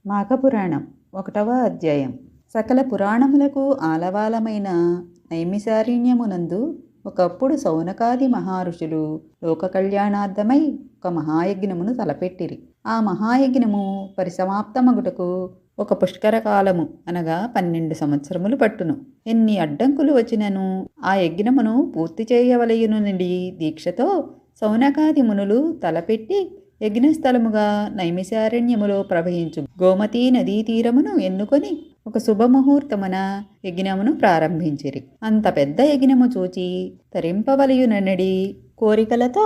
మాఘపురాణం 1వ అధ్యాయం. సకల పురాణములకు ఆలవాలమైన నైమిసారణ్యమునందు ఒకప్పుడు సౌనకాది మహర్షులు లోక కళ్యాణార్థమై ఒక మహాయజ్ఞమును తలపెట్టిరి. ఆ మహాయజ్ఞము పరిసమాప్తమగుటకు ఒక పుష్కర కాలము అనగా 12 సంవత్సరములు పట్టును. ఎన్ని అడ్డంకులు వచ్చినను ఆ యజ్ఞమును పూర్తి చేయవలయునుండి దీక్షతో సౌనకాది మునులు తలపెట్టి యజ్ఞస్థలముగా నైమిసారణ్యములో ప్రవహించు గోమతీ నదీ తీరమును ఎన్నుకొని ఒక శుభముహూర్తమున యజ్ఞమును ప్రారంభించిరి. అంత పెద్ద యజ్ఞము చూచి తరింపవలయుననడి కోరికలతో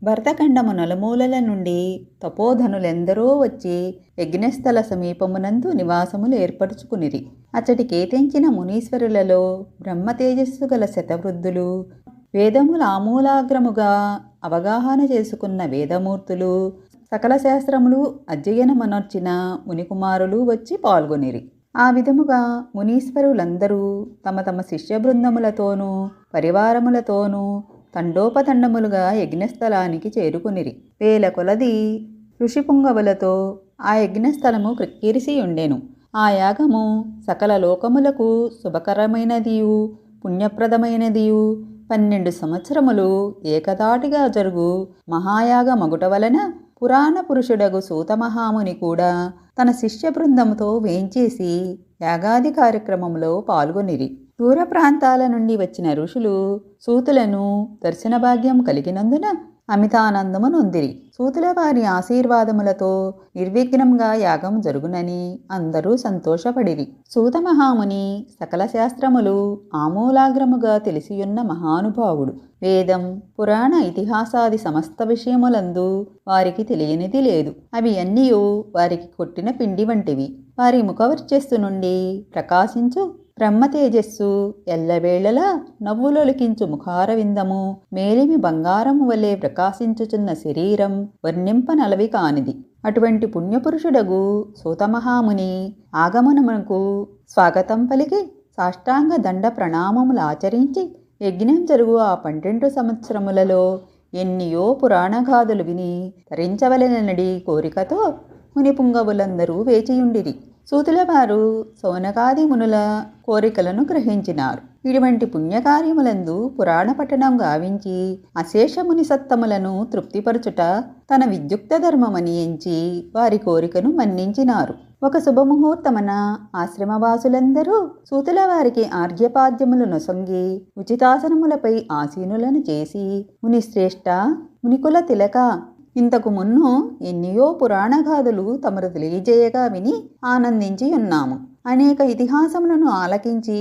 భరతఖండము నలుమూలల నుండి తపోధనులెందరో వచ్చి యజ్ఞస్థల సమీపమునందు నివాసములు ఏర్పరచుకునిరి. అచ్చటి కేతించిన మునీశ్వరులలో బ్రహ్మ తేజస్సు గల శతవృద్ధులు, వేదముల ఆమూలాగ్రముగా అవగాహన చేసుకున్న వేదమూర్తులు, సకల శాస్త్రములు అధ్యయనమనర్చిన మునికుమారులు వచ్చి పాల్గొనిరి. ఆ విధముగా మునీశ్వరులందరూ తమ తమ శిష్య బృందములతోనూ పరివారములతోనూ తండోపతండములుగా యజ్ఞస్థలానికి చేరుకునిరి. వేల కొలది ఋషిపుంగవులతో ఆ యజ్ఞస్థలము క్రిక్కిరిసి ఉండెను. ఆ యాగము సకల లోకములకు శుభకరమైనదియు పుణ్యప్రదమైనదియు 12 సంవత్సరములు ఏకదాటిగా జరుగు మహాయాగ మగుట వలన పురాణ పురుషుడగు సూతమహాముని కూడా తన శిష్య బృందముతో వేంచేసి యాగాది కార్యక్రమంలో పాల్గొనిరి. దూర ప్రాంతాల నుండి వచ్చిన ఋషులు సూతులను దర్శన భాగ్యం కలిగినందున అమితానందము నొందిరి. సూతుల వారి ఆశీర్వాదములతో నిర్విఘ్నంగా యాగం జరుగునని అందరూ సంతోషపడిరి. సూతమహాముని సకల శాస్త్రములు ఆమూలాగ్రముగా తెలిసియున్న మహానుభావుడు. వేదం పురాణ ఇతిహాసాది సమస్త విషయములందు వారికి తెలియనిది లేదు. అవి అన్నీయు వారికి కొట్టిన పిండి వంటివి. వారి ముఖవర్చస్సు నుండి ప్రకాశించు బ్రహ్మ తేజస్సు ఎల్లవేళలా నవ్వులొలికించు ముఖారవిందము, మేలిమి బంగారము వలె ప్రకాశించుచున్న శరీరం వర్ణింపనలవి కానిది. అటువంటి పుణ్యపురుషుడగు సూతమహాముని ఆగమనమునకు స్వాగతం పలికి సాష్టాంగ దండ ప్రణామములు ఆచరించి యజ్ఞం జరుగు ఆ 12 సంవత్సరములలో ఎన్నియో పురాణగాథలు విని తరించవలెనడి కోరికతో మునిపుంగవులందరూ వేచియుండిరి. సూతుల వారు సౌనకాది మునుల కోరికలను గ్రహించినారు. ఇటువంటి పుణ్యకార్యములందు పురాణ పఠనం గావించి అశేషముని సత్తములను తృప్తిపరచుట తన విద్యుక్త ధర్మమని ఎంచి వారి కోరికను మన్నించినారు. ఒక శుభముహూర్తమున ఆశ్రమవాసులందరూ సూతుల వారికి ఆర్ఘ్యపాద్యములు నొసంగి ఉచితాసనములపై ఆసీనులను చేసి, మునిశ్రేష్ఠ, మునికుల తిలక, ఇంతకు మున్ను ఎన్నియో పురాణగాథలు తమరు తెలియజేయగా విని ఆనందించి ఉన్నాము. అనేక ఇతిహాసములను ఆలకించి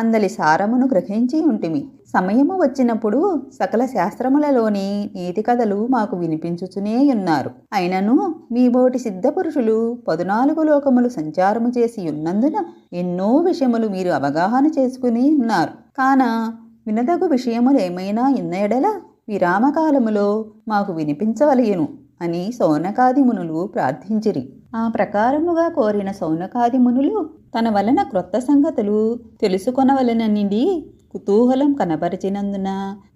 అందలి సారమును గ్రహించి ఉంటిమి. సమయము వచ్చినప్పుడు సకల శాస్త్రములలోని నీతి కథలు మాకు వినిపించుచునే ఉన్నారు. అయినను మీ బోటి సిద్ధపురుషులు 14 లోకములు సంచారము చేసి ఉన్నందున ఎన్నో విషయములు మీరు అవగాహన చేసుకుని ఉన్నారు. కాన వినదగు విషయములేమైనా ఇన్న ఎడల విరామకాలములో మాకు వినిపించవలయును అని సౌనకాది మునులు ప్రార్థించిరి. ఆ ప్రకారముగా కోరిన సౌనకాది మునులు తన వలన క్రొత్త సంగతులు తెలుసుకొనవలెననిడి కుతూహలం కనబరిచినందున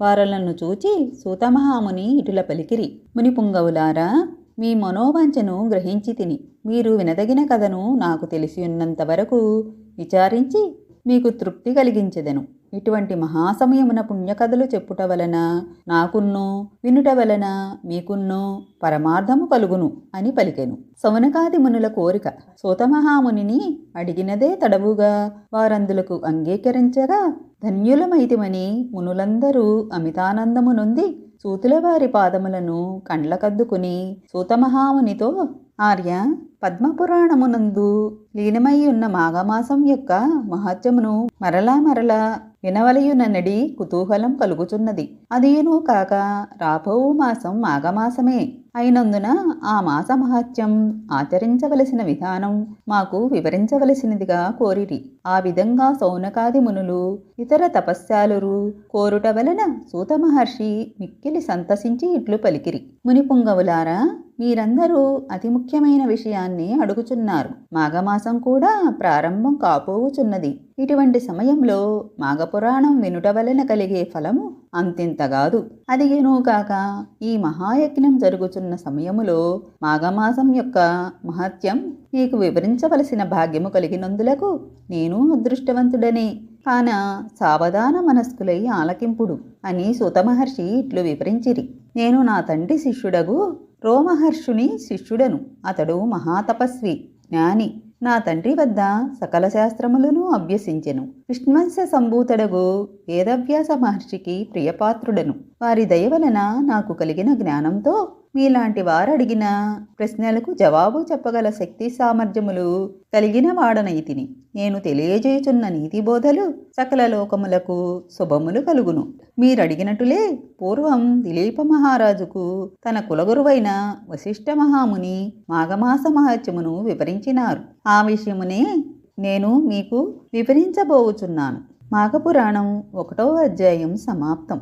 వారలను చూచి సూతమహాముని ఇటుల పలికిరి. మునిపుంగవులారా, మీ మనోవాంఛను గ్రహించి తిని మీరు వినదగిన కథను నాకు తెలిసియున్నంత వరకు విచారించి మీకు తృప్తి కలిగించెదను. ఇటువంటి మహాసమయమున పుణ్యకథలు చెప్పుట వలన నాకున్నో వినుట వలన మీకున్నో పరమార్థము కలుగును అని పలికెను. సౌనకాది మునుల కోరిక సూతమహామునిని అడిగినదే తడవుగా వారందులకు అంగీకరించగా ధన్యులమైతిమని మునులందరూ అమితానందము నొంది సూతుల వారి పాదములను కండ్లకద్దుకుని సూతమహామునితో, ఆర్య, పద్మపురాణమునందు లీనమై ఉన్న మాఘమాసం యొక్క మహత్యమును మరలా వినవలయుననడి కుతూహలం కలుగుచున్నది. అదేనూ కాక రాబోవు మాసం మాఘమాసమే అయినందున ఆ మాస మహత్యం ఆచరించవలసిన విధానం మాకు వివరించవలసినదిగా కోరిరి. ఆ విధంగా సౌనకాది మునులు ఇతర తపస్యాలురు కోరుట వలన సూత మహర్షి మిక్కిలి సంతసించి ఇట్లు పలికిరి. మునిపుంగవులారా, మీరందరూ అతి ముఖ్యమైన విషయాన్ని అడుగుచున్నారు. మాఘమాసం కూడా ప్రారంభం కాపోవుచున్నది. ఇటువంటి సమయంలో మాఘపురాణం వినుట వలన కలిగే ఫలము అంతింతగాదు. అదిగేనూ కాక ఈ మహాయజ్ఞం జరుగుతున్న సమయములో మాఘమాసం యొక్క మహత్యం నీకు వివరించవలసిన భాగ్యము కలిగినందులకు నేను అదృష్టవంతుడనే. కాన సావధాన మనస్కులై ఆలకింపుడు అని సూతమహర్షి ఇట్లు వివరించిరి. నేను నా తండ్రి శిష్యుడగు రోమహర్షుని శిష్యుడను. అతడు మహాతపస్వి, జ్ఞాని. నా తండ్రి వద్ద సకల శాస్త్రములను అభ్యసించెను. విష్ణువంశ సంభూతుడగు వేదవ్యాస మహర్షికి ప్రియపాత్రుడను. వారి దయ వలన నాకు కలిగిన జ్ఞానంతో మీలాంటి వారు అడిగిన ప్రశ్నలకు జవాబు చెప్పగల శక్తి సామర్థ్యములు కలిగిన వాడనైతిని. నేను తెలియజేయుచున్న నీతి బోధలు సకల లోకములకు శుభములు కలుగును. మీరడిగినట్టులే పూర్వం దిలీప మహారాజుకు తన కులగురువైన వశిష్ఠ మహాముని మాఘమాస మహత్యమును వివరించినారు. ఆ విషయమునే నేను మీకు వివరించబోవుచున్నాను. మాఘపురాణం 1వ అధ్యాయం సమాప్తం.